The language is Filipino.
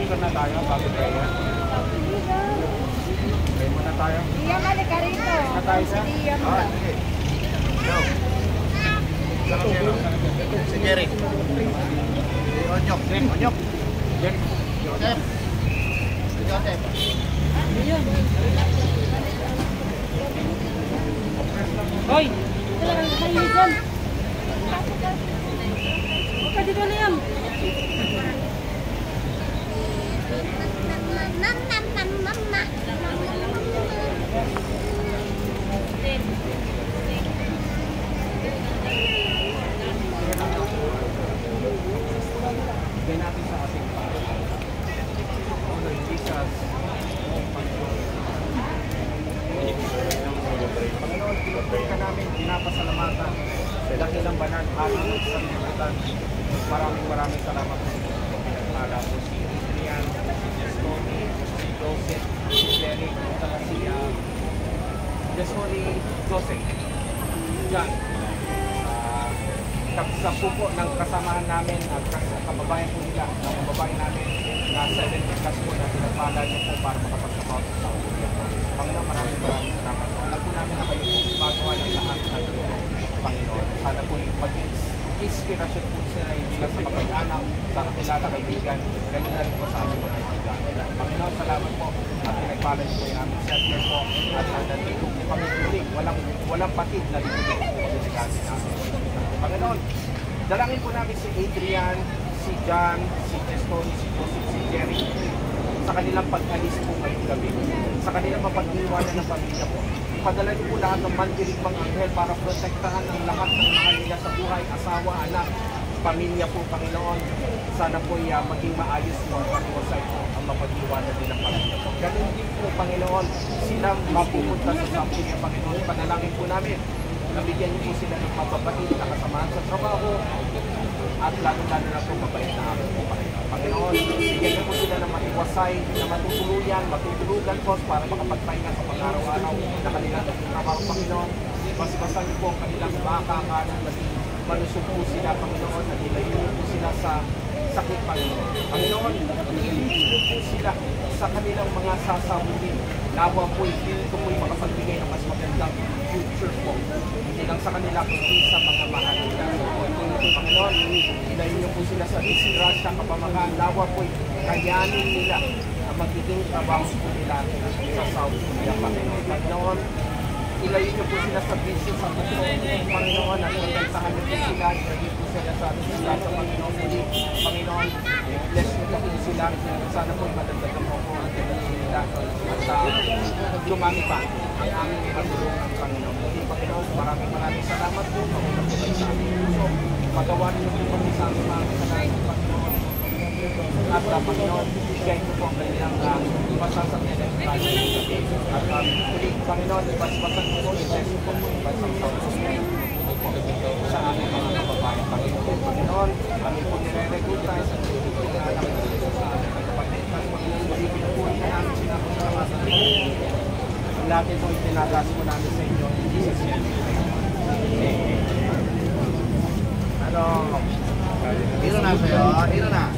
Picture na tayo bago tayo. Pray muna tayo. Iyan, halika rito. Na tayo sa? Iyan mo. Sige. Go. Si Jerry. Si Onyok. Onyok. Jerry. Joseph. Si Joseph. Hoy! Mahilig dyan! Huwag ka dito na yan! Bigay natin sa ating Lord Jesus. Panginoon, pinupray ka namin, pinapasalamatan sa dakilang banal, ating magsasabitan. Maraming salamat po. Pinagpala po si Adrian, si Tony, si Joseph, si Jerry, si Tony, Joseph, John. Sa pupo ng kasamahan namin at kababayan po nila, ng kababayan namin na 7 class po na pinagpala niyo po para makapagtrabaho sa Saudi. Panginoon, maraming salamat. Alam po namin na kayo po magawa ng lahat ng Panginoon. Sana po maging inspirasyon po sila hindi lang sa kapag-anak, sa kakilala kaibigan, ganyan na rin po sa aming mga kaibigan. Panginoon, salamat po at pinagpala niyo po yung aming center po at nandito po kami tuloy. Walang patid na dito po kami sa namin. Panginoon, dalangin po namin si Adrian, si John, si Tony, si Joseph, si Jerry sa kanilang pag-alis po ngayong gabi, sa kanilang mapag-iwanan ng pamilya po. Ipadala niyo po lahat ng mandirigmang anghel para protektahan ang lahat ng mahal nila sa buhay, asawa, anak, pamilya po, Panginoon. Sana po maging maayos po ang pag-iwasay po ang mapag-iwanan nilang pamilya po. Ganun din po, Panginoon, silang mapupunta sa sampung niya, Panginoon. Panalangin po namin. Nabigyan niyo po sila ng mababait na kasamahan sa trabaho at lalo-lalo na po mabait na amin po, Panginoon. Bigyan niyo po sila ng maiwasay, na matutulugan po para makapagpahinga sa pang-araw-araw na kanilang trabaho, Panginoon. Basbasan niyo po ang kanilang baka ng malusog po sila, Panginoon, at ilayo niyo po sila sa sakit, Panginoon. Panginoon, ililiyo po sila sa kanilang mga sasabutin. Nawa po, ito po'y makapagbigay ng mas magandang future po. Hindi lang sa kanila, kundi sa mga mahal nila. Panginoon, ilayo niyo po sila sa disgrasya, kapamakan. Nawa po'y kayanin nila ang magiging trabaho po nila sa Saudi nila, Panginoon. Panginoon, ilayo niyo po sila sa bisyo sa totoo, Panginoon, at magkantahan niyo po sila, ilayo po sila sa disgrasya, Panginoon. Panginoon, bless niyo po sila. Sana po madagdagan mo po ang nila at lumami pa ang aming pagtulungan, Panginoon. Panginoon, maraming salamat po. Panginoon po sa aming puso. Pagawa niyo po kami sa aming mga kasalanan, Panginoon. At Panginoon, bigay niyo po ang kanilang masasakyan at tayo. At Panginoon, ibasbasan mo po, i-bless po po, ibasang sa aming mga kababayan, Panginoon. Kami po nire-recruita sa lahat ito itinagas mo namin sa inyo. Jesus name. Ano? Iro na sa'yo. Iro na.